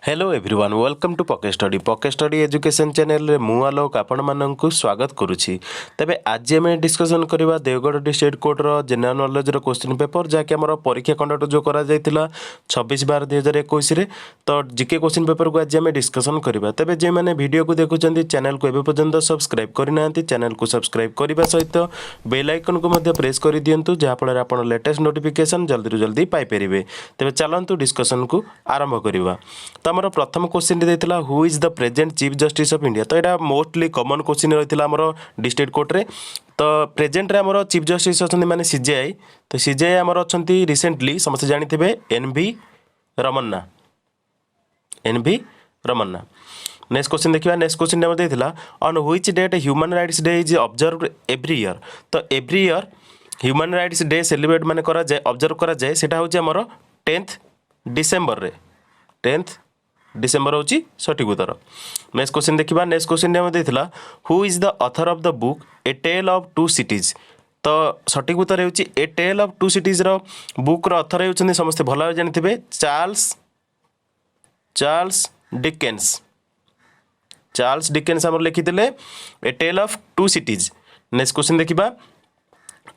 Hello everyone welcome to pocket study education channel रे मु आलोक आपण माननकु स्वागत करुछि। तबे आज आम डिस्कसन करबा देवगढ़ डिस्ट्रिक्ट कोर्ट रो जनरल नॉलेज रो क्वेश्चन पेपर जाके हमर परीक्षा कंडक्ट जो करा जायतिला 26/12/2021 रे तो जीके क्वेश्चन पेपर को आज आम डिस्कसन करबा। तबे जे माने वीडियो को देखुचंती चैनल को एबे पर्यंत सब्सक्राइब करिनांती चैनल को सब्सक्राइब करबा सहित बेल आइकन को मध्ये प्रेस करि दियंतु जहा फल आपण लेटेस्ट नोटिफिकेशन जल्दी रु जल्दी पाई परिबे। तबे चलंतु डिस्कसन को आरंभ करबा। आमर प्रथम क्वेश्चन देता who is the present chief justice of India. तो यहाँ मोस्टली कमन क्वेश्चन रही आमर डिस्ट्रिक्ट कोर्ट रे। तो प्रेजेंट रे आमर चीफ जस्टिस अच्छा माने सीजेआई। तो सीजेआई आमर अच्छा रिसेंटली समस्त जानी एनवी रमन्ना। नेक्स्ट क्वेश्चन देखिए। नेक्स्ट क्वेश्चन देता on which date human rights day is observed every year. तो every year human rights day celebrate माने करा जाए ऑब्जर्व करा जाए सेटा होची आमर 10th डिसेंबर रे। 10th डिसेंबर होची सठिक उत्तर। नेक्स्ट क्वेश्चन देखिबा। नेक्स्ट क्वेश्चन देता who is the author of the book a tale of two cities. तो सठिक उत्तर होची a tale of two cities रो बुक रो ऑथर होचंदी समस्त भला जानिथिबे चार्ल्स डिकेन्स हमर लिखिथिले a tale of two cities. Next question देखिबा।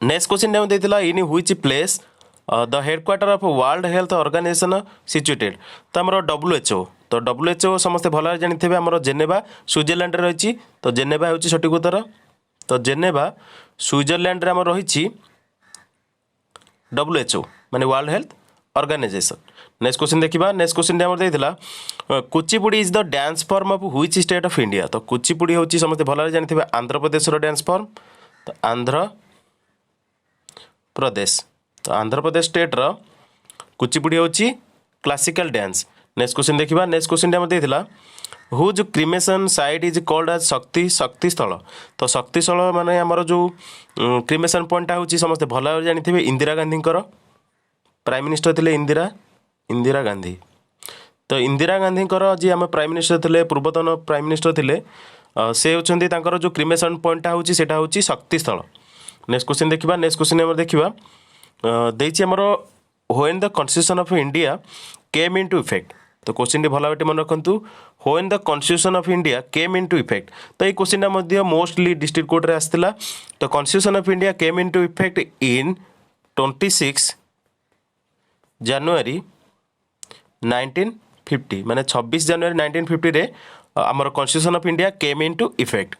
नेक्स्ट क्वेश्चन देता in which place the headquarter of world health organisation situated. तो आमर WHO। तो WHO समस्त भल जानी आमर जेनेवा स्विट्जरलैंड रही। तो जेनेवा होची सठिक उत्तर। तो जेनेवा स्विट्जरलैंड रे आमर रही WHO माने world health organisation. Next question देखिबा। नेक्स्ट क्वेश्चन आमर देथिला Kuchipudi is the dance form of which state of India. तो कुचिपुड़ी होची समस्त भल जानी आंध्र प्रदेश रो डांस फॉर्म। तो आंध्र प्रदेश। तो आंध्र प्रदेश स्टेट रो कुचिपुड़ी होची क्लासिकल डांस। नेक्स्ट क्वेश्चन देखिबा। नेक्स्ट क्वेश्चन आमर देथिला whose cremation site is called as Shakti Sthal. तो शक्ति स्थल माने हमर जो क्रिमेशन पॉइंट होची समस्त भल जानिथिबे इंदिरा गांधी प्राइम मिनिस्टर थिले इंदिरा गांधी। तो इंदिरा गांधी जी आम प्राइम मिनिस्टर थिले पूर्वतन प्राइम मिनिस्टर थिले से होचंदी तांकर जो क्रिमेशन पॉइंट होची सेटा होची शक्ति स्थल। नेक्स्ट क्वेश्चन देखिबा। नेक्स्ट क्वेश्चन आमर देखिबा देछि हमर when the constitution of India came into effect. तो क्वेश्चन टी भला मन रखु when the constitution of India came into effect. तो ये क्वेश्चन मोस्टली डिस्ट्रिक्ट कोर्ट रे आस्तिला। तो constitution of India came into effect in 26 जनवरी 1950 माने 26 जनवरी 1950 रे आमर constitution of India came into effect.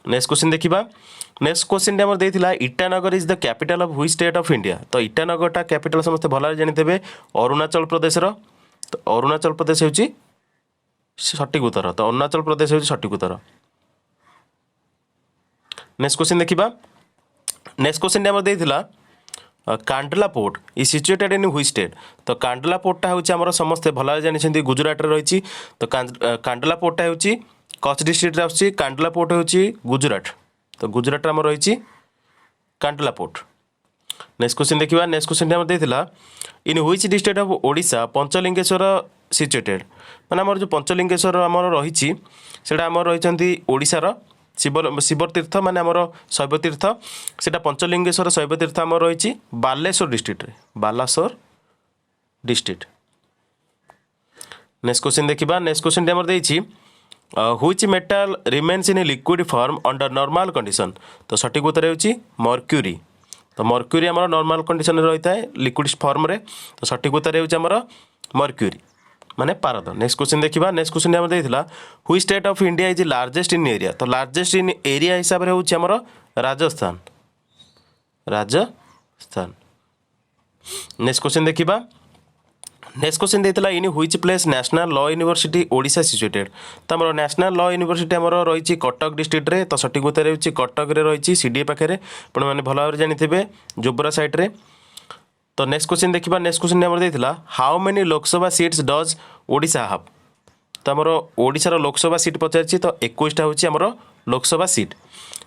Next question देखिबा। नेक्स्ट क्वेश्चन आमर देथिला Itanagar is the capital of which state of India. तो ईटानगर टा कैपिटल समस्त भला जानिथिबे अरुणाचल प्रदेश रो। तो अरुणाचल प्रदेश होची सठिक उत्तर। तो अरुणाचल प्रदेश होची सठिक उत्तर। नेक्स्ट क्वेश्चन देखिबा। नेक्स्ट क्वेश्चन आमर देथिला Kandla port is situated in which state. तो कांडला पोर्टा होची हमर समस्त भला जानिछंती गुजरात रे रहिछि। तो कांडला पोर्टा होची कच्छ डिस्ट्रिक्ट रे आछि। कांडला पोर्ट होची गुजरात। तो गुजरात रे हमर रहिछि कांडला पोर्ट। नेक्स्ट क्वेश्चन देखिबा। नेक्स्ट क्वेश्चन हमर देथिला in which district of Odisha Panchalingeshwar situated. माने हमर जो पंचलिंगेश्वर हमर रहिछि सेटा हमर रहिछंती ओडिसा रो शिव तीर्थ माने हमर शैव तीर्थ सेटा पंचलिंगेश्वर शैव तीर्थ हमर रहिछि बालेश्वर डिस्ट्रिक्ट रे। बालासोर डिस्ट्रिक्ट। नेक्स्ट क्वेश्चन देखिबा। नेक्स्ट क्वेश्चन हमर देछि which metal remains in liquid form under normal condition. तो सठिक उत्तर होछि मर्क्यूरी। तो मर्क्यूरी हमर नॉर्मल कंडीशन रे रहिता है लिक्विड फॉर्म रे। तो सठिक उत्तर होछि हमर मर्क्यूरी माने पारद। नेक्स्ट क्वेश्चन देखिबा। नेक्स्ट क्वेश्चन हमर देथिला which state of India is largest in area. तो लार्जेस्ट इन एरिया हिसाब रे होछि हमर राजस्थान। नेक्स्ट क्वेश्चन देखिबा। नेक्स्ट क्वेश्चन देथिला in which place national law university Odisha situated. तो हमर नेशनल लॉ यूनिवर्सिटी हमर रहिछि कटक डिस्ट्रिक्ट रे। तो सठिक उत्तर होछि कटक रे रहिछि सीडीए पाखरे आपण माने भला भाबरे जानिथिबे जोब्रा साइट रे। तो नेक्स्ट क्वेश्चन देखिबा। नेक्स्ट क्वेश्चन हमर देथिला how many Lok Sabha seats does Odisha have. तो हमर ओडिसा रो लोकसभा सीट पचारछि। तो 21 टा होछि हमर लोकसभा सीट।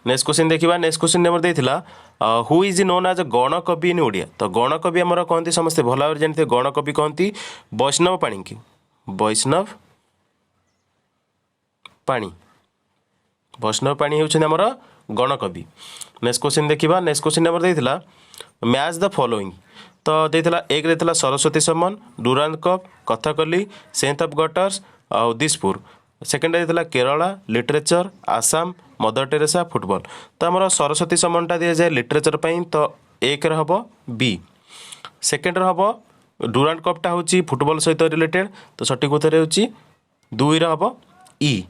नेक्स्ट क्वेश्चन देखिबा। नेक्स्ट क्वेश्चन हमर देथिला who is known as Ganakavi in Odia. तो गणकवि हमर कहंती समस्त भला भाबरे जानिथे गणकवि कहंती वैष्णव पाणी की। वैष्णव पाणी होउछन हमर गणकवि। नेक्स्ट क्वेश्चन देखिबा। नेक्स्ट क्वेश्चन हमर देथिला मैच द फॉलोइंग। तो देथिला एक रे सरस्वती सम्मान, Durand cup, Kathakali, सेंथ of gutters, ଆଉ ଦିସପୁର। सेकेंड था Kerala literature Assam mother Teresa football. तो आमर सरस्वती सम्मानटा दि जाए लिटरेचर तो एक हम बी। सेकेंड हम डुरांड कपटा हूँ फुटबॉल सहित रिलेटेड तो सठिक उत्तर हो दुई हम ई।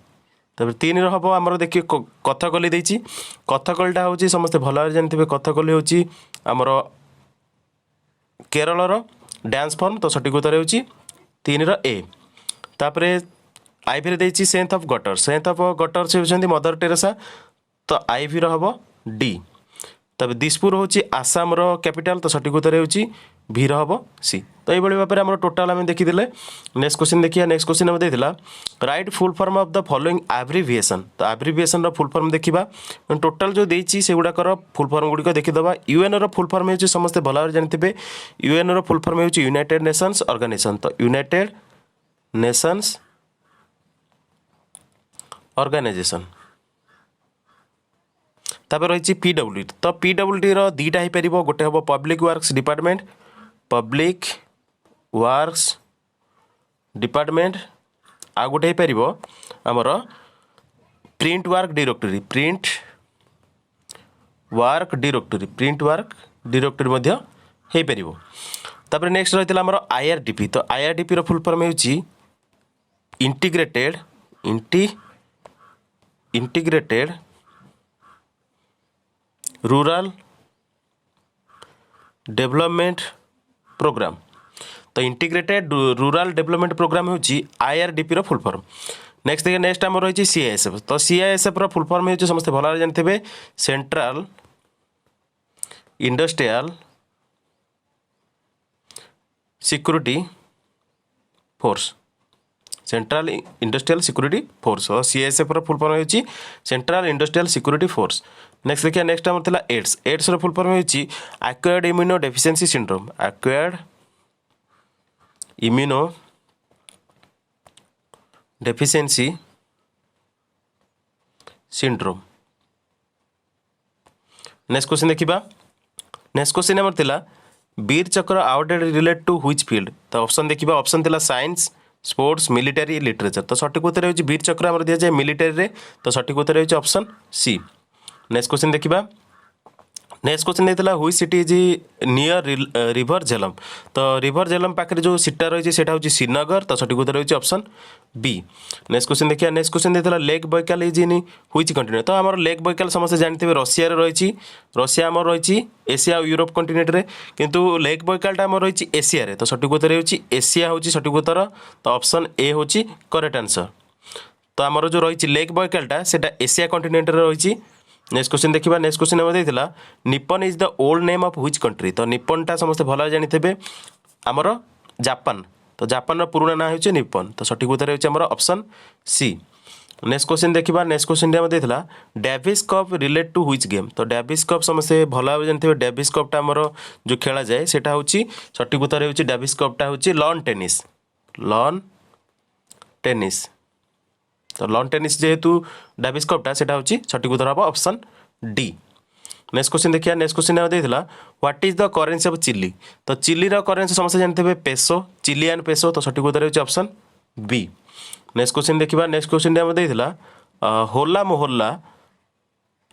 तब तीन हम आमर देखिए कथकली देती कथकलीटा हूँ समस्ते भल भाव जानते कथकली हूँ आमर केरलर डांस फॉर्म तो सठिक उत्तर हो तीन ए। तापर आईवी देती सेंथ ऑफ गटर से होती मदर टेरेसा तो आईवी हम डी। तब दिसपुर हूँ आसाम कैपिटल तो सठिक उत्तर हो भी हम सी। तो ये भाव में आम टोटाल आम देखी नेक्स्ट क्वेश्चन देखिए। नेक्स्ट क्वेश्चन आम देता write full form of the following abbreviation. तो एब्रिविएशन फुल फॉर्म देखा टोटाल जो देती से गुड़ाकर फुल फॉर्म गुड़िक देखीदे। यूएन फुल फॉर्म हो समस्ते भल भाव जानते यूएन फुल फॉर्म हो यूनाइटेड नेशंस ऑर्गेनाइजेशन तो यूनाइटेड नेशंस ऑर्गेनाइजेशन। तापर रही पीडब्ल्यूडी तो पीडब्ल्यूडी दीटा हो पार गोटे हम पब्लिक वर्क्स डिपार्टमेंट आ गोटे हो पार आमर प्रिंट वर्क डायरेक्टरी हो पार। तापर नेक्स्ट रही आमर आईआरडीपी तो आईआरडीपी फुल फॉर्म हो इंटीग्रेटेड रूरल डेवलपमेंट प्रोग्राम। तो इंटीग्रेटेड रूरल डेवलपमेंट प्रोग्राम हूँ आईआरडीपी फुल फॉर्म। नेक्स्ट देखिए नेक्स्ट आम रही सीआईएसएफ तो सीआईएसएफ फुल फॉर्म हो समस्त भल भाव जानते सेंट्रल इंडस्ट्रियल सिक्योरिटी फोर्स और सीआईएसएफ फुल फॉर्म हो central industrial security force. Next देखिए नेक्स्ट आम था एड्स फुल फॉर्म हो acquired immunodeficiency syndrome. Next question देखा। नेक्स्ट क्वेश्चन आम था Vir Chakra award relate to which field. तो ऑप्शन देखा ऑप्शन था साइंस स्पोर्ट्स मिलिटारी लिटरेचर तो सठिक उत्तर हो वीर चक्र आम दि जाए मिलिटारी तो सठिक उत्तर हो ऑप्शन सी। नेक्स्ट क्वेश्चन देखा। नेक्स्ट क्वेश्चन देता which city is near river Jhelum तो रिवर झेलम पाखे जो सीटा रही है हूँ श्रीनगर तो सठिक उत्तर हो ऑप्शन बी। नेक्स्ट क्वेश्चन देखिए। नेक्स्ट क्वेश्चन देता lake Baikal is in which continent तो आम लेक बैकाल समस्त जानते रशिया रही रशिया आम रही एशिया और यूरोप कंटिनेंट रे किंतु लेक बैकालटा आम रही एशिया तो सठिक उत्तर हो एशिया हूँ सठिक उत्तर तो ऑप्शन ए हूँ करेक्ट आंसर। तो आमर जो रही लेक बैकालटा से एशिया कंटिनेंट रही। नेक्स्ट क्वेश्चन देखा। नेक्स्ट क्वेश्चन आम देता Nippon is the old name of which country तो निपनटा समस्त भल जानते आमर जापान तो जापान पुराना ना हो निपन तो सठिक उत्तर हो ऑप्शन सी। नेक्स्ट क्वेश्चन देखा। नेक्स्ट क्वेश्चन आम देता Davis cup relate to which game तो डेविस कप समस्ते भल भाव जानते डेविस कपटा आमर जो खेला जाए सेटा हूँ सठिक उत्तर हो डेविस कपटा हूँ लॉन टेनिस तो लॉन टेनिस जेहेतु डेविस कपटा से हूँ सठिक उत्तर हम ऑप्शन डी। नेक्स्ट क्वेश्चन देखिए। नेक्स्ट क्वेश्चन देता what is the currency of Chile तो चिलीर करेन्सी समस्त जानते पेसो चिलियन पेसो तो सठिक उत्तर हो ऑप्शन बी। नेक्स्ट क्वेश्चन देखा। नेक्स्ट क्वेश्चन आम देता होला मोहल्ला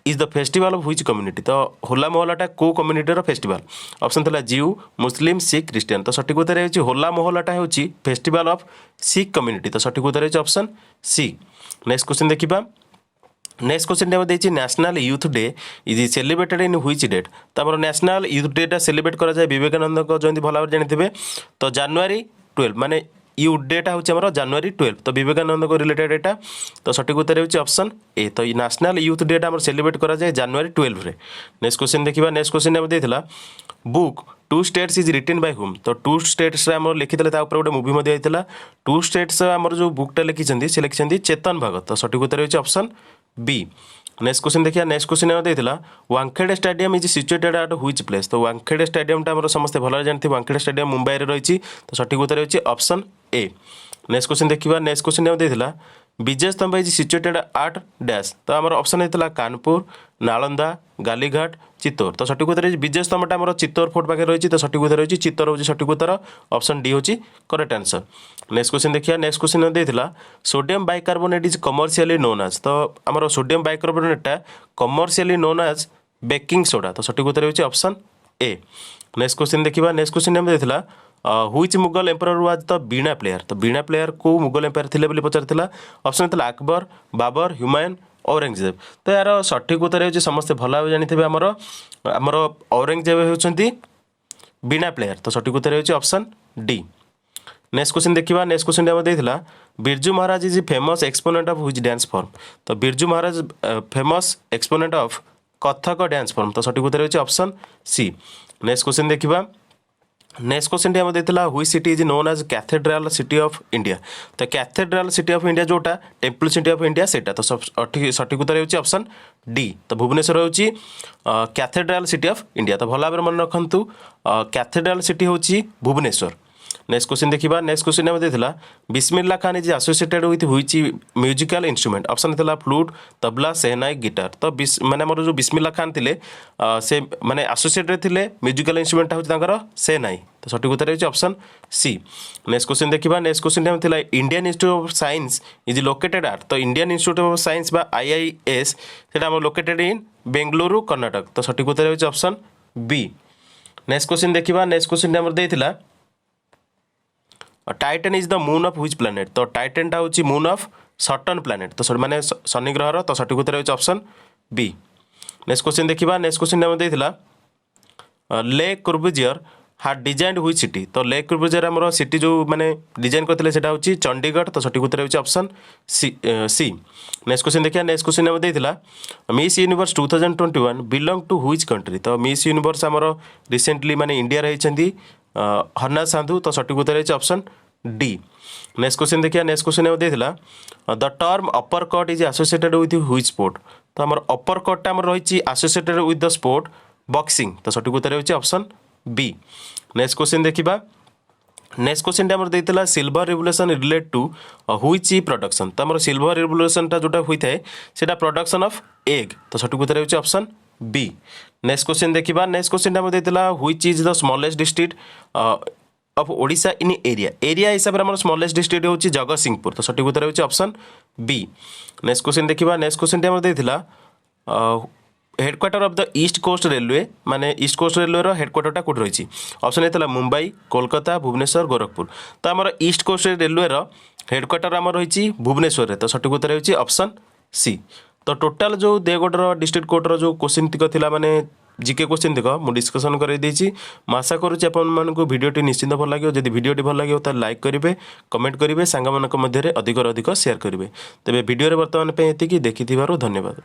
is the festival of which community तो होला मोहल्लाटा को कम्युनिटीर फेस्टिवल ऑप्शन था जीव मुस्लिम सिख क्रिश्चियन तो सठिक उत्तर हो होला मोहल्लाटा हूँ फेस्टिवल ऑफ सिख कम्युनिटी तो सठिक उत्तर हो ऑप्शन सी। नेक्स्ट क्वेश्चन देखा। नेक्स्ट क्वेश्चन आम देखिए national youth day is celebrated in which date तो आम नेशनल यूथ डेटा सेलिब्रेट कराए विवेकानंद जयंती भल भाव जानते तो January 12 माने यू डेटा हूँ आम January 12 तो विवेकानंद को रिलेटेड डेटा तो सठिक उत्तर हो ऑप्शन ए तो नेशनल यूथ डेटा आम सेलिब्रेट कराए January 12 रे। नेक्स्ट क्वेश्चन देखा। नेक्स्ट क्वेश्चन आम देता book two states is written by whom तो टू स्टेट्स आम लिखी गोटे मुवी होता टू स्टेट्स आम जो बुकटा लिखी से लिखिं चेतन भगत तो सठिक उत्तर हो ऑप्शन बी। नेक्स्ट क्वेश्चन देखिए। नेक्स्ट क्वेश्चन आम देता Wankhede stadium is situated at which place तो वानखेड़े स्टेडियमटा आम समस्त भल जानते वानखेड़े स्टेडियम मुंबई रही तो सठिक उत्तर हो ऑप्शन ए। नेक्स्ट क्वेश्चन देखा। नेक्स्ट क्वेश्चन आम देता विजय स्तंभ इज सिचुएटेड एट डैश तो आम ऑप्शन होता कानपुर नालंदा गालीघाट चित्तौर तो सठिक उत्तर विजय स्तंभटा आम चित्तौर फोर्ट पाखे रही तो सठिक उत्तर रही चित्तौर हूँ सठिक उत्तर ऑप्शन डी हूँ करेक्ट आंसर। नेक्स्ट क्वेश्चन देखिए नेक्स्ट क्वेश्चन देता sodium bicarbonate is commercially known as तो आम सोडियम बाइकार्बोनेटा commercially known as baking soda तो सठिक उत्तर होची ऑप्शन ए। नेक्स्ट क्वेश्चन देखिए नेक्स्ट क्वेश्चन आम देता which Mughal emperor was the veena player तो बीणा प्लेयर को मुगल एम्पायर थे बोली पचार ऑप्शन होता अकबर बाबर हुमायून औरंगजेब तो यार सठिक उत्तर होची समस्ते भल भाव जानी आमर औरंगजेब होती बीणा प्लेयर तो सठिक उत्तर होची ऑप्शन डी। नेक्स्ट क्वेश्चन देखिए नेक्स्ट क्वेश्चन आम देता Birju Maharaj is famous exponent of which dance form तो Birju Maharaj famous exponent of Kathak dance form तो सठिक उत्तर होची ऑप्शन सी। नेक्स्ट क्वेश्चन देखिए नेक्स्ट क्वेश्चन आम देता which city is known as cathedral city of India तो कैथेड्राल सिटी ऑफ इंडिया जोटा टेम्पल सिटी ऑफ इंडिया सेटा तो सठिक उत्तर होची ऑप्शन डी तो भुवनेश्वर होची कैथेड्राल सिटी ऑफ इंडिया तो भल भाव मन रखु कैथेड्राल सिटी होची भुवनेश्वर। नेक्स्ट क्वेश्चन देखिए नेक्स्ट क्वेश्चन आम देता Bismillah Khan is associated with which musical instrument option था फ्लूट तबला सेहनाई गिटार तो माने आमर जो बिस्मिल्ला खान थे से माने एसोसिएटेड थे म्यूजिकल इंस्ट्रूमेंट हूँ सेहनाई तो सठिक उत्तर होची ऑप्शन सी। नेक्स्ट क्वेश्चन देखिए नेक्स्ट क्वेश्चन आम था Indian institute of science is located at तो इंडियन इंस्टीट्यूट ऑफ साइंस बा IIS से लोकेटेड इन बेंगलुरु कर्नाटक तो सठिक उत्तर होची ऑप्शन बी। नेक्स्ट क्वेश्चन देखिए नेक्स्ट क्वेश्चन आम देता Titan is the moon of which planet तो टाइटनटा हूँ मून ऑफ सटर्न प्लैनेट तो माने शनि ग्रहर तो सठिक उत्तर होची ऑप्शन बी। नेक्स्ट क्वेश्चन देखिए नेक्स्ट क्वेश्चन आम देता ले कुर्बुजियर हार्ड डिजाइन हुई सिटी तो ले कुर्बुजियर आमर सिटी जो माने डिजाइन करते सेटा हूँ चंडीगढ़ तो सठिक उत्तर होची ऑप्शन सी। नेक्स्ट क्वेश्चन देखिए नेक्स्ट क्वेश्चन आम देता Miss Universe 2021 belong to which country तो मिस यूनिवर्स आमर रिसेंटली माने इंडिया रही हरनाथ साधु तो सठिक उत्तर होची ऑप्शन डी। नेक्स्ट क्वेश्चन देखिए नेक्स्ट क्वेश्चन आम देता the term uppercut is associated with which sport तो आमर अपर कटा आमर रही associated with the sport boxing तो सठिक उत्तर होची ऑप्शन बी। नेक्स्ट क्वेश्चन देखिबा नेक्स्ट क्वेश्चन आमर देता silver revolution relate to which production तो आमर सिल्वर रिवोल्यूशनटा जोटा होता है सेटा प्रोडक्शन ऑफ एग तो सठिक उत्तर होची ऑप्शन बी। नेक्स्ट क्वेश्चन देखिबा नेक्स्ट क्वेश्चन आमर देता which is the smallest district of Odisha in area हिसाब से आमर स्मॉलेस्ट डिस्ट्रिक्ट होची जगतसिंहपुर तो सठिक उत्तर होची ऑप्शन बी। नेक्स्ट क्वेश्चन देखिबा नेक्स्ट क्वेश्चन आमर देता headquarter of the east coast railway माने ईस्ट कोस्ट रेलवे हेडक्वार्टरटा कौट रही ऑप्शन होता मुंबई कोलकाता भुवनेश्वर गोरखपुर तो आमर ईस्ट कोस्ट रेलवे हेडक्वार्टर आमर रही भुवनेश्वर तो सठिक उत्तर होची ऑप्शन सी। तो टोटाल जो देवगढ़ डिस्ट्रिक्ट कोर्टर जो क्वेश्चन तिक थिला माने जीके क्वेश्चन तिक मु डिस्कसन कर देछि आशा करूँ आपको भिडियोटी निश्चिंत भल लगे जदि भिडियोटी भल लगे तो लाइक करेंगे कमेंट करेंगे सांग मध्य अधिक अधिक शेयर करेंगे तेज भिडियो बर्तमान एति देखि धन्यवाद।